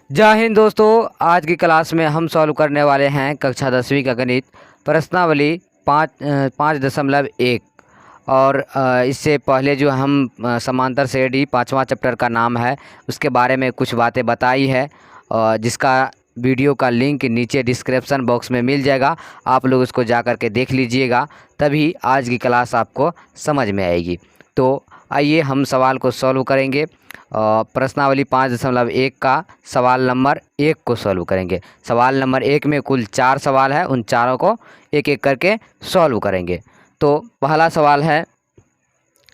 जय हिंद दोस्तों। आज की क्लास में हम सॉल्व करने वाले हैं कक्षा 10वीं का गणित प्रश्नावली 5.1। और इससे पहले जो हम समांतर श्रेणी 5वां चैप्टर का नाम है उसके बारे में कुछ बातें बताई है, जिसका वीडियो का लिंक नीचे डिस्क्रिप्शन बॉक्स में मिल जाएगा। आप लोग उसको जा कर के देख लीजिएगा, तभी आज की क्लास आपको समझ में आएगी। तो आइए हम सवाल को सॉल्व करेंगे। प्रश्नावली 5.1 का सवाल नंबर 1 को सॉल्व करेंगे। सवाल नंबर 1 में कुल 4 सवाल है, उन चारों को एक एक करके सॉल्व करेंगे। तो पहला सवाल है,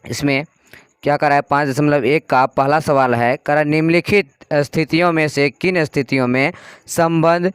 इसमें क्या करा है, 5.1 का पहला सवाल है, करा निम्नलिखित स्थितियों में से किन स्थितियों में संबंध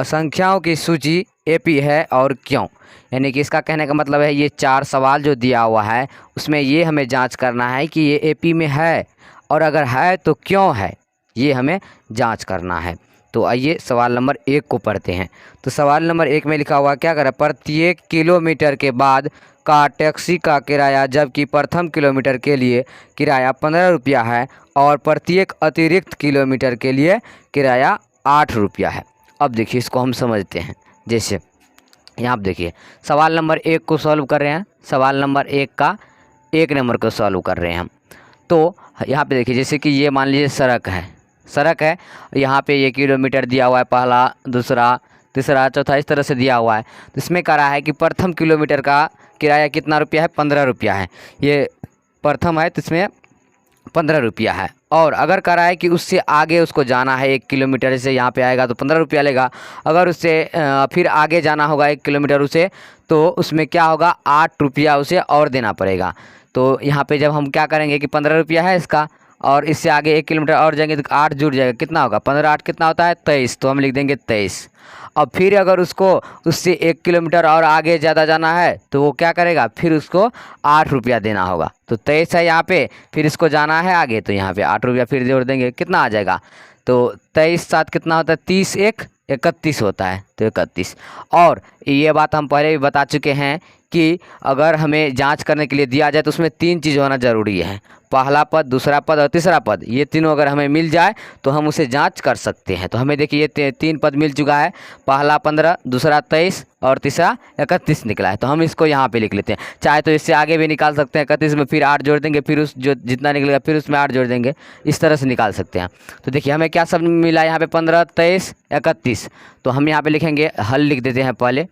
संख्याओं की सूची एपी है और क्यों। यानी कि इसका कहने का मतलब है, ये 4 सवाल जो दिया हुआ है उसमें ये हमें जांच करना है कि ये एपी में है, और अगर है तो क्यों है, ये हमें जांच करना है। तो आइए सवाल नंबर 1 को पढ़ते हैं। तो सवाल नंबर 1 में लिखा हुआ क्या करा, प्रत्येक किलोमीटर के बाद का टैक्सी का किराया जबकि प्रथम किलोमीटर के लिए किराया 15 रुपया है और प्रत्येक अतिरिक्त किलोमीटर के लिए किराया 8 रुपया है। अब देखिए इसको हम समझते हैं। जैसे यहाँ आप देखिए सवाल नंबर 1 को सॉल्व कर रहे हैं, सवाल नंबर 1 का 1 नंबर को सॉल्व कर रहे हैं हम। तो यहाँ पे देखिए, जैसे कि ये मान लीजिए सड़क है, यहाँ पे ये किलोमीटर दिया हुआ है, पहला, दूसरा, तीसरा, चौथा, इस तरह से दिया हुआ है। तो इसमें कह रहा है कि प्रथम किलोमीटर का किराया कितना रुपया है, 15 रुपया है। ये प्रथम है तो इसमें 15 रुपया है। और अगर कह रहा है कि उससे आगे उसको जाना है 1 किलोमीटर से, यहाँ पे आएगा तो 15 रुपया लेगा। अगर उससे फिर आगे जाना होगा 1 किलोमीटर उसे, तो उसमें क्या होगा, 8 रुपया उसे और देना पड़ेगा। तो यहाँ पे जब हम क्या करेंगे कि 15 रुपया है इसका, और इससे आगे 1 किलोमीटर और जाएंगे तो 8 जुड़ जाएगा, कितना होगा, 15 8 कितना होता है, 23। तो हम लिख देंगे 23। अब फिर अगर उसको उससे 1 किलोमीटर और आगे ज़्यादा जाना है तो वो क्या करेगा, फिर उसको 8 रुपया देना होगा। तो 23 है यहाँ पे, फिर इसको जाना है आगे तो यहाँ पे 8 रुपया फिर जोड़ देंगे, कितना आ जाएगा। तो 23 7 कितना होता है, 30 1 31 होता है, तो 31। और ये बात हम पहले भी बता चुके हैं कि अगर हमें जांच करने के लिए दिया जाए तो उसमें 3 चीज़ होना ज़रूरी है, पहला पद, दूसरा पद और तीसरा पद। ये तीनों अगर हमें मिल जाए तो हम उसे जांच कर सकते हैं। तो हमें देखिए ये 3 पद मिल चुका है, पहला 15, दूसरा 23 और तीसरा 31 निकला है। तो हम इसको यहाँ पे लिख लेते हैं। चाहे तो इससे आगे भी निकाल सकते हैं, 31 में फिर 8 जोड़ देंगे, फिर उस जो जितना निकलेगा फिर उसमें 8 जोड़ देंगे, इस तरह से निकाल सकते हैं। तो देखिए हमें क्या सब मिला यहाँ पे, 15 23 31। तो हम यहाँ पे लिखेंगे, हल लिख देते हैं पहले।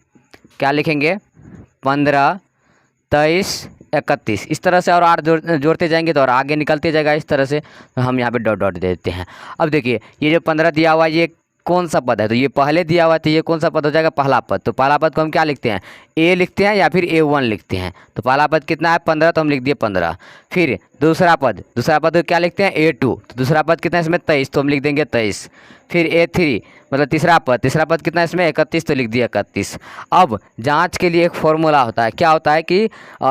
क्या लिखेंगे, 15 23 31, इस तरह से, और 8 जोड़ते जाएंगे तो और आगे निकलते जाएगा इस तरह से। तो हम यहाँ पे डॉट डॉट दे देते हैं। अब देखिए ये जो 15 दिया हुआ है ये कौन सा पद है, तो ये पहले दिया हुआ है, तो ये कौन सा पद हो जाएगा, पहला पद। तो पहला पद को हम क्या लिखते हैं, ए लिखते हैं या फिर A1 लिखते हैं। तो पहला पद कितना है, 15, तो हम लिख दिए 15। फिर दूसरा पद को क्या लिखते हैं, A2। तो दूसरा पद कितना है इसमें, 23, तो हम लिख देंगे 23। फिर A3 मतलब तीसरा पद कितना है इसमें, 31, तो लिख दिया 31। अब जांच के लिए एक फॉर्मूला होता है, क्या होता है कि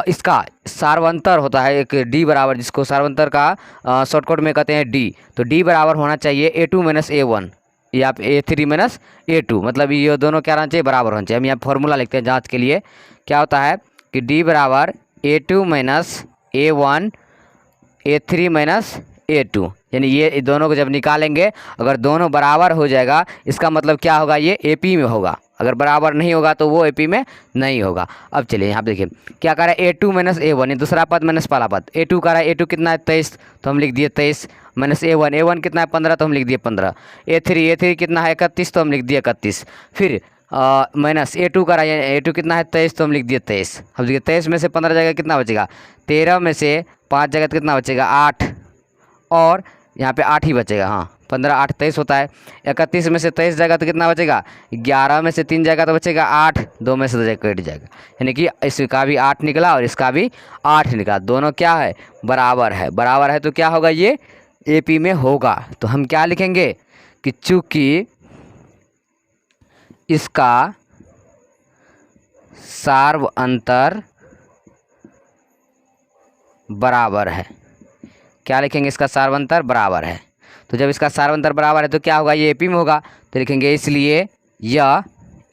इसका सार्वंतर होता है एक D बराबर, जिसको सार्वंतर का शॉर्टकट में कहते हैं D। तो D बराबर होना चाहिए A2 - A1 या A3 - A2, मतलब ये दोनों क्या रहना चाहिए, बराबर होना चाहिए। हम यहाँ फॉर्मूला लिखते हैं जांच के लिए, क्या होता है कि D बराबर A2 - A1 A3 - A2। यानी ये दोनों को जब निकालेंगे, अगर दोनों बराबर हो जाएगा इसका मतलब क्या होगा, ये AP में होगा। अगर बराबर नहीं होगा तो वो AP में नहीं होगा। अब चलिए यहाँ पे देखिए क्या कर रहा है, A2 - A1, ये दूसरा पद माइनस पहला पद। A2 कर रहा है, A2 कितना है 23, तो हम लिख दिए 23 माइनस A1 कितना है 15, तो हम लिख दिए 15। A3 कितना है 31, तो हम लिख दिए 31। फिर माइनस A2 का रहा है, A2 कितना है 23, तो हम लिख दिए 23। अब देखिए 23 में से 15 जाएगा कितना बचेगा, 13 में से 5 जगह तो कितना बचेगा 8, और यहाँ पे 8 ही बचेगा। हाँ 15 8 23 होता है। 31 में से 23 जाएगा तो कितना बचेगा, 11 में से 3 जाएगा तो बचेगा 8, 2 में से 2 जाएगा कट जाएगा। यानी कि इसका भी 8 निकला और इसका भी 8 निकला, दोनों क्या है, बराबर है। बराबर है तो क्या होगा, ये AP में होगा। तो हम क्या लिखेंगे कि चूंकि इसका सार्वअंतर बराबर है, क्या लिखेंगे, इसका सार्वअंतर बराबर है। तो जब इसका सार्वअंतर बराबर है तो क्या होगा, ये AP में होगा। तो लिखेंगे इसलिए यह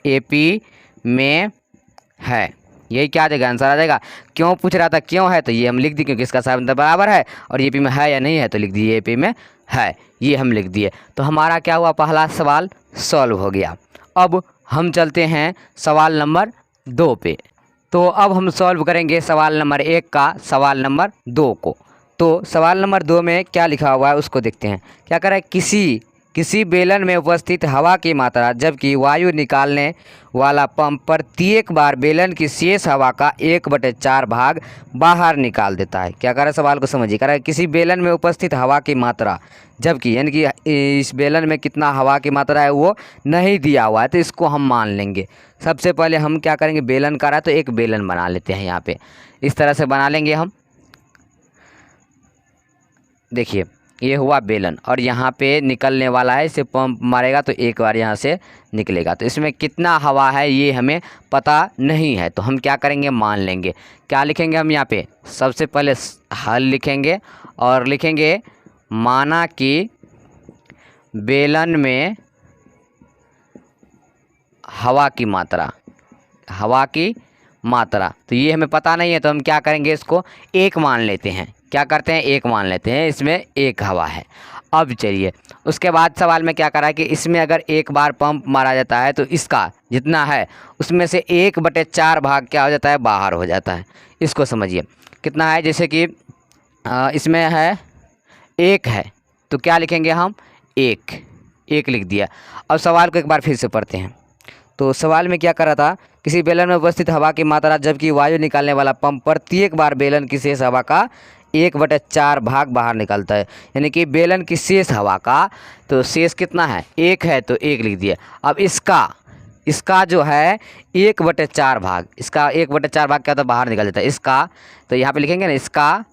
AP में है। यही क्या आ जाएगा, आंसर आ जाएगा। क्यों पूछ रहा था, क्यों है, तो ये हम लिख दी क्योंकि इसका सार्वअंतर बराबर है, और AP में है या नहीं है, तो लिख दिए AP में है। ये हम लिख दिए। तो हमारा क्या हुआ, पहला सवाल सॉल्व हो गया। अब हम चलते हैं सवाल नंबर 2 पे। तो अब हम सॉल्व करेंगे सवाल नंबर 1 का सवाल नंबर 2 को। तो सवाल नंबर 2 में क्या लिखा हुआ है उसको देखते हैं। क्या कर रहा है, किसी बेलन में उपस्थित हवा की मात्रा जबकि वायु निकालने वाला पंप प्रत्येक बार बेलन की शेष हवा का 1/4 भाग बाहर निकाल देता है। क्या कर रहा है, सवाल को समझिए। कह रहा है किसी बेलन में उपस्थित हवा की मात्रा जबकि, यानी कि इस बेलन में कितना हवा की मात्रा है वो नहीं दिया हुआ है, तो इसको हम मान लेंगे। सबसे पहले हम क्या करेंगे, बेलन का रहा है तो एक बेलन बना लेते हैं। यहाँ पे इस तरह से बना लेंगे हम। देखिए ये हुआ बेलन और यहाँ पे निकलने वाला है, इसे पंप मारेगा तो एक बार यहाँ से निकलेगा। तो इसमें कितना हवा है ये हमें पता नहीं है, तो हम क्या करेंगे, मान लेंगे। क्या लिखेंगे हम यहाँ पे, सबसे पहले हल लिखेंगे और लिखेंगे माना कि बेलन में हवा की मात्रा, तो ये हमें पता नहीं है, तो हम क्या करेंगे, इसको एक मान लेते हैं। क्या करते हैं, एक मान लेते हैं, इसमें एक हवा है। अब चलिए उसके बाद सवाल में क्या करा है कि इसमें अगर एक बार पंप मारा जाता है तो इसका जितना है उसमें से 1/4 भाग क्या हो जाता है, बाहर हो जाता है। इसको समझिए कितना है, जैसे कि इसमें है 1 है तो क्या लिखेंगे हम, 1 लिख दिया। अब सवाल को एक बार फिर से पढ़ते हैं। तो सवाल में क्या कर रहा था, किसी बेलन में उपस्थित हवा की मात्रा जबकि वायु निकालने वाला पंप प्रत्येक बार बेलन की शेष हवा का 1/4 भाग बाहर निकलता है। यानी कि बेलन की शेष हवा का, तो शेष कितना है, 1 है तो 1 लिख दिए। अब इसका जो है 1/4 भाग, इसका 1/4 भाग क्या होता है, बाहर निकल जाता है। इसका तो यहाँ पे लिखेंगे ना, इसका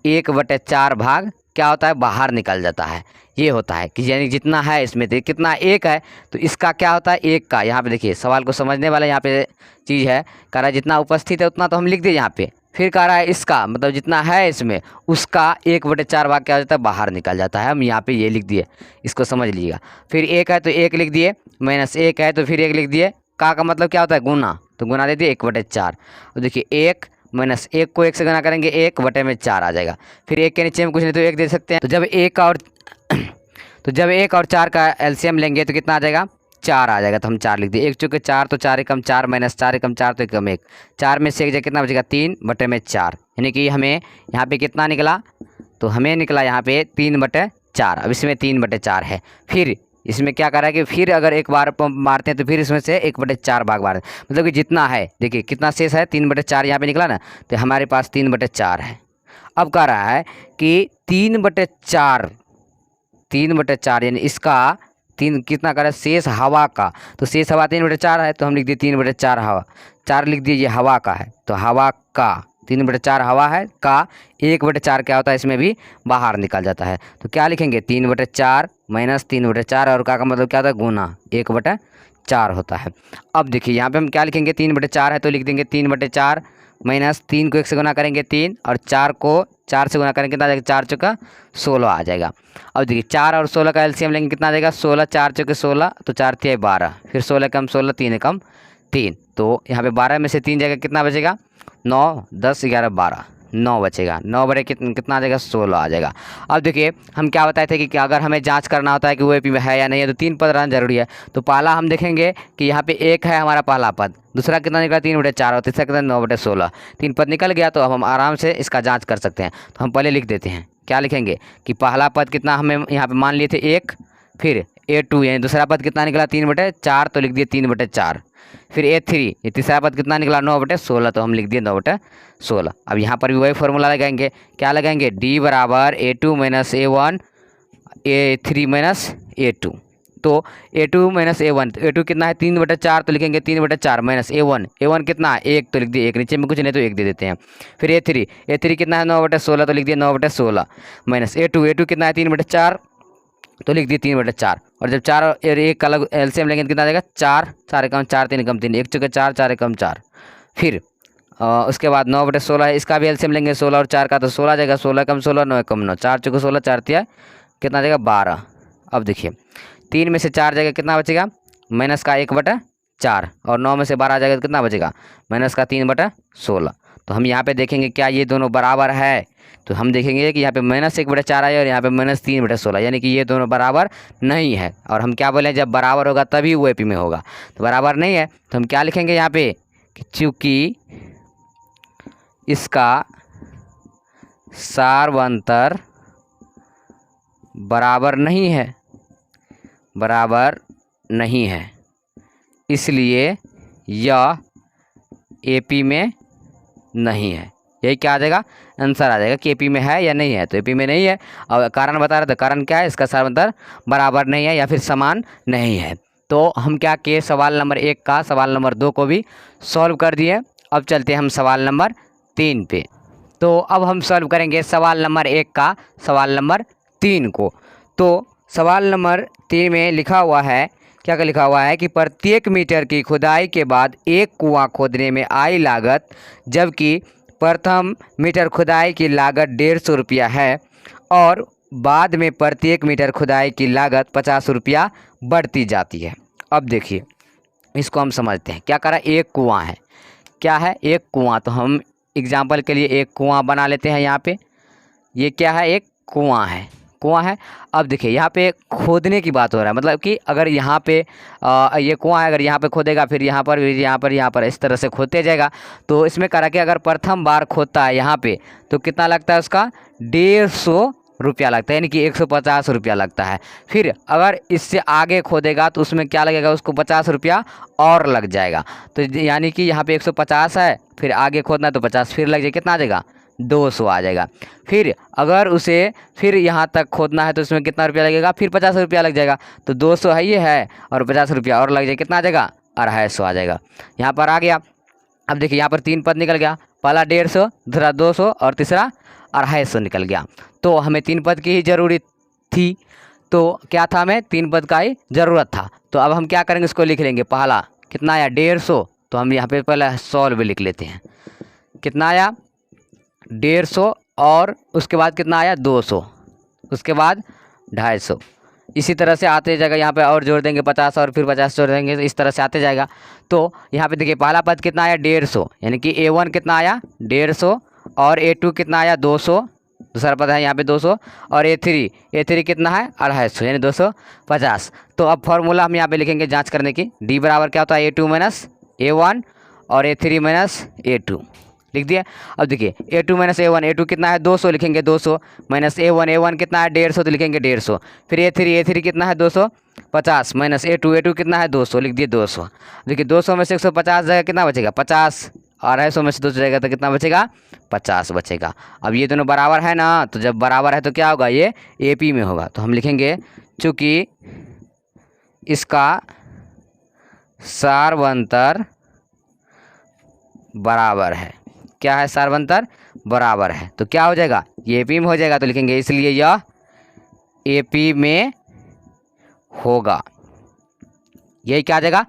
1/4 भाग क्या होता है, बाहर निकल जाता है। ये होता है कि यानी जितना है इसमें तो कितना 1 है तो इसका क्या होता है, 1 का। यहाँ पे देखिए सवाल को समझने वाला यहाँ पे चीज़ है, कह रहा है जितना उपस्थित है उतना तो हम लिख दिए यहाँ पे। फिर कह रहा है इसका मतलब जितना है इसमें उसका 1/4 भाग क्या हो जाता है, बाहर निकल जाता है। हम यहाँ पे ये लिख दिए, इसको समझ लीजिएगा। फिर 1 है तो 1 लिख दिए, -1 है तो फिर 1 लिख दिए। का मतलब क्या होता है, गुना, तो गुना दे दिए 1/4। तो देखिए 1 -1 को 1 से गुना करेंगे 1/4 आ जाएगा। फिर 1 के नीचे में कुछ नहीं तो 1 दे सकते हैं। तो जब 1 और 4 का एलसीएम लेंगे तो कितना आ जाएगा, 4 आ जाएगा। तो हम 4 लिख दिए। 1 चुके 4 तो 4 एकम 4 -4 एकम 4 तो एकम 1। 4 में से एक जगह कितना बचेगा, 3/4। यानी कि हमें यहाँ पे कितना निकला, तो हमें निकला यहाँ पे 3/4। अब इसमें 3/4 है। फिर इसमें क्या करा है कि फिर अगर एक बार पंप मारते हैं तो फिर इसमें से 1/4 भाग मारते हैं। मतलब कि जितना है, देखिए कितना शेष है, 3/4 यहाँ पे निकला ना, तो हमारे पास 3/4 है। अब कह रहा है कि 3/4 यानी इसका 3 कितना कर रहा है, शेष हवा का। तो शेष हवा 3/4 है तो हम लिख दिए 3/4 हवा, 4 लिख दिए, ये हवा का है तो हवा का 3/4 हवा है का 1/4 क्या होता है, इसमें भी बाहर निकल जाता है। तो क्या लिखेंगे, 3/4 -3/4 और का मतलब क्या होता है, गुना 1/4 होता है। अब देखिए यहाँ पे हम क्या लिखेंगे, 3/4 है तो लिख देंगे 3/4 -3 को 1 से गुना करेंगे 3 और 4 को 4 से गुना करेंगे कितना आ जाएगा, 4 चौका 16 आ जाएगा। अब देखिए 4 और 16 का एलसीएम लेंगे कितना आ जाएगा, 16 4 चौके 16 तो 4 3 12, फिर 16 कम 16 3 कम 3, तो यहाँ पे 12 में से 3 जाएगा कितना बचेगा, 9 10 11 12, 9 बचेगा। 9 बड़े कितना आ जाएगा, 16 आ जाएगा। अब देखिए हम क्या बताए थे कि अगर हमें जांच करना होता है कि वो एपी में है या नहीं है तो 3 पद रहना जरूरी है। तो पहला हम देखेंगे कि यहाँ पे 1 है हमारा पहला पद, दूसरा कितना निकला 3/4 और तीसरा कितना 9/16। 3 पद निकल गया तो अब हम आराम से इसका जाँच कर सकते हैं। तो हम पहले लिख देते हैं, क्या लिखेंगे कि पहला पद कितना हमें यहाँ पर मान लिए थे 1, फिर A2 यानी दूसरा पद कितना निकला 3/4 तो लिख दिए 3/4, फिर A3 ये तीसरा पद कितना निकला 9/16 तो हम लिख दिए 9/16। अब यहाँ पर भी वही फॉर्मूला लगाएंगे, क्या लगाएंगे, D बराबर A2 - A1 A3 - A2। तो A2 - A1, तो A2 कितना है 3/4 तो लिखेंगे 3/4 -A1, A1 कितना है 1 तो लिख दिए 1, नीचे में कुछ नहीं तो 1 दे देते हैं। फिर A3 कितना है 9/16 तो लिख दिए 9/16 -A2 कितना है 3/4 तो लिख दिए 3/4। और जब 4 और 1 का अलग एलसीएम लेंगे तो कितना आ जाएगा, 4 4 कम 4 3 कम 3, 1 चौके 4 4 कम 4। फिर उसके बाद 9/16 है, इसका भी एलसीएम लेंगे 16 और 4 का तो 16 आ जाएगा, 16 कम 16 9 कम 9, 4 चौके 16 4 3 कितना आ जाएगा 12। अब देखिए 3 में से 4 जाएगा कितना बचेगा, माइनस का 1/4 और 9 में से 12 आ जाएगा तो कितना बचेगा, -3/16। तो हम यहाँ पे देखेंगे क्या ये दोनों बराबर है, तो हम देखेंगे कि यहाँ पे -1/4 है और यहाँ पे -3/16, यानी कि ये दोनों बराबर नहीं है। और हम क्या बोले, जब बराबर होगा तभी वो एपी में होगा, तो बराबर नहीं है तो हम क्या लिखेंगे यहाँ पे कि चूँकि इसका सार्वंतर बराबर नहीं है, बराबर नहीं है, इसलिए यह एपी में नहीं है। यही क्या आ जाएगा, आंसर आ जाएगा कि एपी में है या नहीं है। तो एपी में नहीं है और कारण बता रहे थे, कारण क्या है, इसका सार्वंतर बराबर नहीं है या फिर समान नहीं है। तो हम क्या किए, सवाल नंबर 1 का सवाल नंबर 2 को भी सॉल्व कर दिए। अब चलते हैं हम सवाल नंबर 3 पे। तो अब हम सॉल्व करेंगे सवाल नंबर 1 का सवाल नंबर 3 को। तो सवाल नंबर 3 में लिखा हुआ है, क्या क्या लिखा हुआ है कि प्रत्येक मीटर की खुदाई के बाद एक कुआं खोदने में आई लागत, जबकि प्रथम मीटर खुदाई की लागत 150 रुपया है और बाद में प्रत्येक मीटर खुदाई की लागत 50 रुपया बढ़ती जाती है। अब देखिए इसको हम समझते हैं। क्या करा, एक कुआं है, क्या है, एक कुआं। तो हम एग्जाम्पल के लिए एक कुआं बना लेते हैं। यहाँ पे ये क्या है, एक कुआं है, कुआं है। अब देखिए यहाँ पे खोदने की बात हो रहा है, मतलब कि अगर यहाँ पे ये कुआं है, अगर यहाँ पे खोदेगा फिर यहाँ पर यहाँ पर इस तरह से खोदते जाएगा। तो इसमें करा कि अगर प्रथम बार खोदता है यहाँ पे तो कितना लगता है उसका, 150 रुपया लगता है, यानी कि 150 रुपया लगता है। फिर अगर इससे आगे खोदेगा तो उसमें क्या लगेगा, उसको 50 रुपया और लग जाएगा। तो यानी कि यहाँ पे 150 है, फिर आगे खोदना है तो 50 फिर लग जाएगा, कितना आ जाएगा, 200 आ जाएगा। फिर अगर उसे फिर यहाँ तक खोदना है तो उसमें कितना रुपया लगेगा, फिर 50 रुपया लग जाएगा। तो 200 है ये है और 50 रुपया और लग जाएगा, कितना आ जाएगा, 250 आ जाएगा। यहाँ पर आ गया। अब देखिए यहाँ पर 3 पद निकल गया, पहला 150, दूसरा 200 और तीसरा 250 निकल गया। तो हमें 3 पद की ही ज़रूरत थी, तो क्या था, हमें 3 पद का ही ज़रूरत था। तो अब हम क्या करेंगे, इसको लिख लेंगे। पहला कितना आया, 150, तो हम यहाँ पे पहले सॉल्व लिख लेते हैं। कितना आया, 150 और उसके बाद कितना आया, 200, उसके बाद 250। इसी तरह से आते जाएगा, यहाँ पे और जोड़ देंगे 50 और फिर 50 जोड़ देंगे, तो इस तरह से आते जाएगा। तो यहाँ पे देखिए पहला पद कितना आया, 150, यानी कि A1 कितना आया, 150 और A2 कितना आया, 200, दूसरा पद है यहाँ पे 200 और A3 कितना है, 250, यानी 250। तो अब फॉर्मूला हम यहाँ पे लिखेंगे जांच करने की। D बराबर क्या होता है, A2 माइनस A1 और A3 माइनस A2, लिख दिया। अब देखिए A2 माइनस A1, A2 कितना है, 200, लिखेंगे 200 माइनस A1 कितना है, 150, तो लिखेंगे 150। फिर A3 कितना है, 250 माइनस A2 कितना है, 200, लिख दिए 200। देखिए 200 में से 150 जाएगा, कितना बचेगा, 50, और 250 में से 200 जाएगा तो कितना बचेगा, 50 बचेगा। अब ये दोनों बराबर है ना, तो जब बराबर है तो क्या होगा, ये AP में होगा। तो हम लिखेंगे चूँकि इसका सार्वंतर बराबर है, क्या है, सार्वंतर बराबर है, तो क्या हो जाएगा, ये एपी में हो जाएगा। तो लिखेंगे इसलिए यह एपी में होगा। यही क्या आ जाएगा,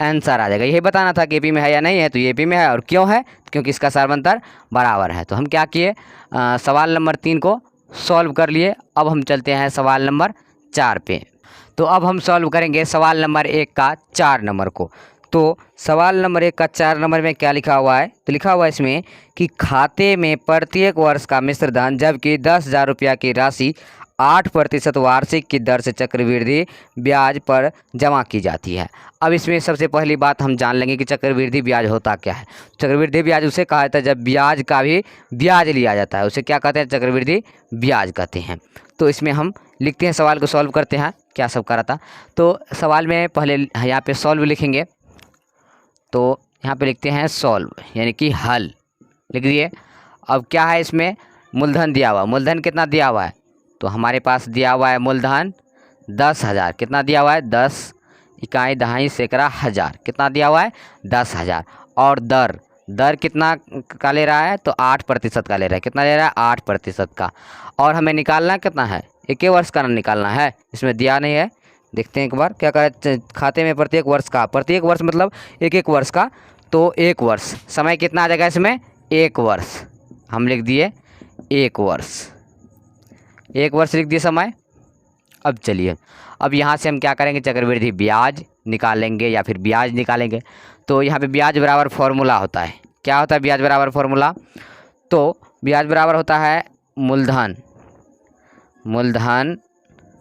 आंसर आ जाएगा। यही बताना था कि एपी में है या नहीं है, तो ये एपी में है। और क्यों है, क्योंकि इसका सार्वंतर बराबर है। तो हम क्या किए, सवाल नंबर 3 को सॉल्व कर लिए। अब हम चलते हैं सवाल नंबर 4 पे। तो अब हम सॉल्व करेंगे सवाल नंबर 1 का 4 नंबर को। तो सवाल नंबर 1 का 4 नंबर में क्या लिखा हुआ है, तो लिखा हुआ है इसमें कि खाते में प्रत्येक वर्ष का मिश्र धन, जबकि 10,000 रुपया की राशि 8% वार्षिक की दर से चक्रवृद्धि ब्याज पर जमा की जाती है। अब इसमें सबसे पहली बात हम जान लेंगे कि चक्रवृद्धि ब्याज होता क्या है। चक्रवृद्धि ब्याज उसे कहा जाता है जब ब्याज का भी ब्याज लिया जाता है, उसे क्या कहते हैं, चक्रवृद्धि ब्याज कहते हैं। तो इसमें हम लिखते हैं, सवाल को सॉल्व करते हैं, क्या सब करा था। तो सवाल में पहले यहाँ पे सॉल्व लिखेंगे, तो यहाँ पे लिखते हैं सॉल्व, यानी कि हल, लिख दिए। अब क्या है, इसमें मूलधन दिया हुआ, मूलधन कितना दिया हुआ है, तो हमारे पास दिया हुआ है मूलधन 10,000, कितना दिया हुआ है, 10 इकाई दहाई सैकड़ा हज़ार, कितना दिया हुआ है, 10,000। और दर कितना का ले रहा है, तो 8% का ले रहा है, कितना ले रहा है, 8% का। और हमें निकालना कितना है, 1 वर्ष का निकालना है, इसमें दिया नहीं है, देखते हैं एक बार क्या करें। खाते में प्रत्येक वर्ष का, प्रत्येक वर्ष मतलब 1 वर्ष का, तो 1 वर्ष, समय कितना आ जाएगा इसमें, 1 वर्ष, हम लिख दिए 1 वर्ष, 1 वर्ष लिख दिए समय। अब चलिए, अब यहाँ से हम क्या करेंगे, चक्रवृद्धि ब्याज निकालेंगे या फिर ब्याज निकालेंगे। तो यहाँ पे ब्याज बराबर फॉर्मूला होता है, क्या होता है ब्याज बराबर फॉर्मूला? तो ब्याज बराबर होता है मूलधन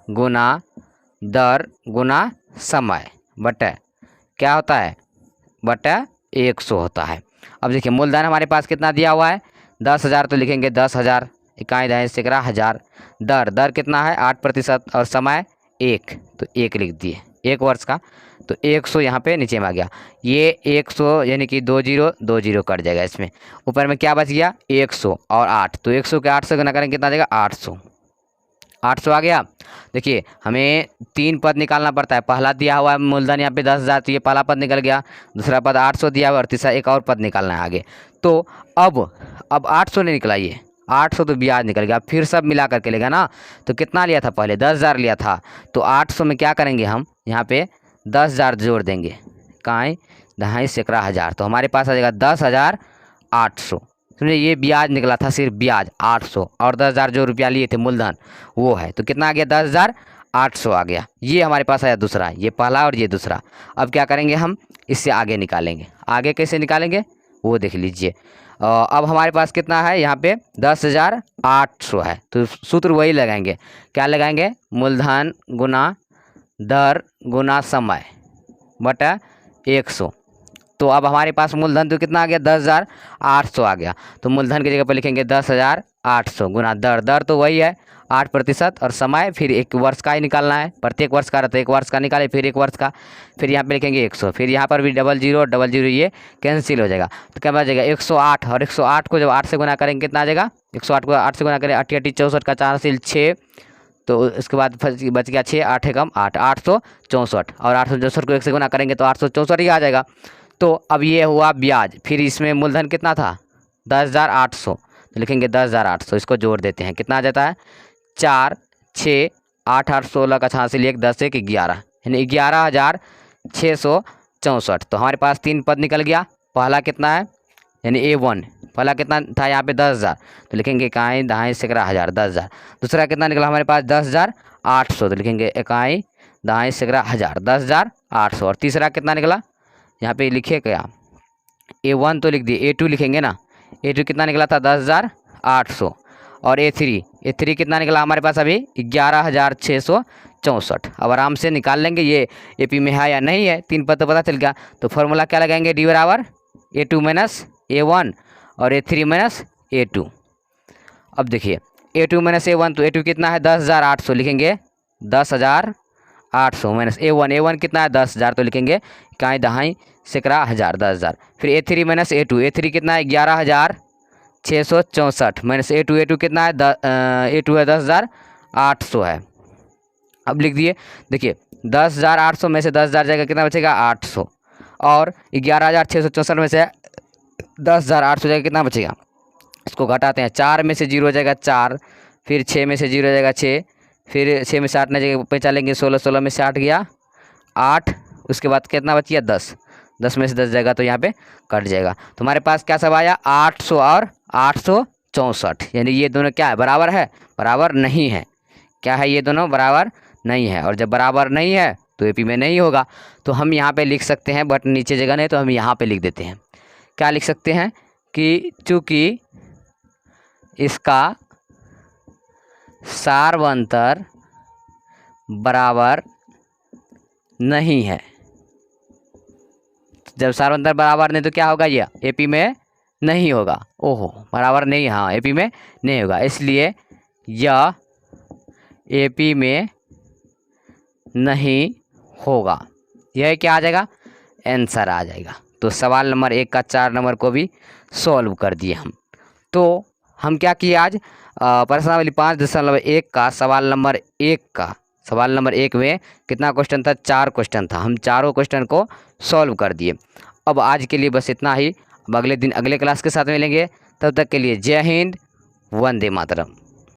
गुना दर गुना समय बटा क्या होता है बटा 100 होता है। अब देखिए मूलधन हमारे पास कितना दिया हुआ है 10,000, तो लिखेंगे 10,000, इकाई दहाई सैकड़ा हजार। दर कितना है 8% और समय 1, तो 1 लिख दिए 1 वर्ष का, तो 100 यहाँ पे नीचे में आ गया। ये 100 यानी कि 20 कट जाएगा, इसमें ऊपर में क्या बच गया 100 और 8, तो 100 के 8 से गुना करेंगे कितना आ जाएगा 800 आ गया। देखिए हमें 3 पद निकालना पड़ता है, पहला दिया हुआ है मूलधन यहाँ पे 10,000, तो ये पहला पद निकल गया, दूसरा पद 800 दिया हुआ और तीसरा एक और पद निकालना है आगे। तो अब 800 नहीं निकला, ये 800 तो ब्याज निकल गया, फिर सब मिला करके लेगा ना। तो कितना लिया था पहले 10,000 लिया था, तो 800 में क्या करेंगे हम यहाँ पे 10,000 जोड़ देंगे, इकाई दहाई सैकड़ा हजार, तो हमारे पास आ जाएगा 10,800। समझे, ये ब्याज निकला था, सिर्फ ब्याज 800 और 10,000 जो रुपया लिए थे मूलधन वो है, तो कितना आ गया 10,800 आ गया। ये हमारे पास आया दूसरा, ये पहला और ये दूसरा। अब क्या करेंगे हम इससे आगे निकालेंगे, आगे कैसे निकालेंगे वो देख लीजिए। अब हमारे पास कितना है यहाँ पे 10,800 है, तो सूत्र वही लगाएंगे, क्या लगाएंगे मूलधन गुना दर गुना समय बटा 100। तो अब हमारे पास मूलधन तो कितना आ गया 10,800 आ गया, तो मूलधन की जगह पर लिखेंगे 10,800 गुना दर तो वही है 8% और समय फिर 1 वर्ष का ही निकालना है, प्रत्येक वर्ष का रहता है 1 वर्ष का निकाले, फिर 1 वर्ष का, फिर यहाँ पे लिखेंगे 100, फिर यहाँ पर भी 00 ये कैंसिल हो जाएगा, तो क्या बचेगा 108, और 108 को जब 8 से गुना करेंगे कितना आ जाएगा 108 को 8 से गुना करें 8 64 का 4 से 6, तो इसके बाद बच गया 6, 8 कम 8, 864, और 864 को 1 से गुना करेंगे तो 864 ही आ जाएगा। तो अब ये हुआ ब्याज, फिर इसमें मूलधन कितना था 10,800, तो लिखेंगे 10,800, इसको जोड़ देते हैं कितना आ जाता है 4, 6, 8, 8, 16 का हासिल 1, 10, 1, 11, यानी 11,664। तो हमारे पास 3 पद निकल गया, पहला कितना है यानी A1, पहला कितना था यहाँ पे 10,000, तो लिखेंगे इकाई दहाई सैकड़ा हजार 10,000। दूसरा कितना निकला हमारे पास 10,800, तो लिखेंगे इकाई दहाई सैकड़ा हजार 10,800। और तीसरा कितना निकला यहाँ पे लिखे क्या A1 तो लिख दिए, A2 लिखेंगे ना, A2 कितना निकला था 10,800, और A3 कितना निकला हमारे पास अभी 11,664। अब आराम से निकाल लेंगे ये AP में है या नहीं है, 3 पद तो पता चल गया। तो फॉर्मूला क्या लगाएंगे D बराबर A2 माइनस A1 और A3 माइनस A2। अब देखिए A2 माइनस A1, तो A2 कितना है 10,800, लिखेंगे 10,800 माइनस A1 कितना है 10,000, तो लिखेंगे इकाई दहाई सैकड़ा हजार 10,000। फिर A3 माइनस A2 कितना है 11,664 माइनस A2 कितना है A2 है 10,800 है। अब लिख दिए, देखिए 10,800 में से 10,000 जाएगा कितना बचेगा 800, और 11,664 में से 10,800 जाएगा कितना बचेगा, इसको घटाते हैं, 4 में से 0 जाएगा 4, फिर 6 में से 0 जाएगा 6, फिर 6 में से 8 नहीं जगह पे लेंगे 16 में से 8 गया 8, उसके बाद कितना बच गया 10 में से 10 जाएगा तो यहाँ पे कट जाएगा। तो हमारे पास क्या सब आया 800 और 864, यानी ये दोनों क्या है बराबर है, बराबर नहीं है, क्या है ये दोनों बराबर नहीं है, और जब बराबर नहीं है तो AP में नहीं होगा। तो हम यहाँ पे लिख सकते हैं, बट नीचे जगह नहीं तो हम यहाँ पे लिख देते हैं, क्या लिख सकते हैं कि चूँकि इसका सार्वंतर बराबर नहीं है, जब सार्वंतर बराबर नहीं तो क्या होगा ये AP में नहीं होगा, ओहो बराबर नहीं, हाँ AP में नहीं होगा, इसलिए यह AP में नहीं होगा, यह क्या आ जाएगा आंसर आ जाएगा। तो सवाल नंबर 1 का 4 नंबर को भी सॉल्व कर दिए हम। तो हम क्या किए आज प्रश्नावली 5.1 का सवाल नंबर 1 में कितना क्वेश्चन था 4 क्वेश्चन था, हम चारों क्वेश्चन को सॉल्व कर दिए। अब आज के लिए बस इतना ही, अब अगले दिन अगले क्लास के साथ मिलेंगे, तब तक के लिए जय हिंद, वंदे मातरम।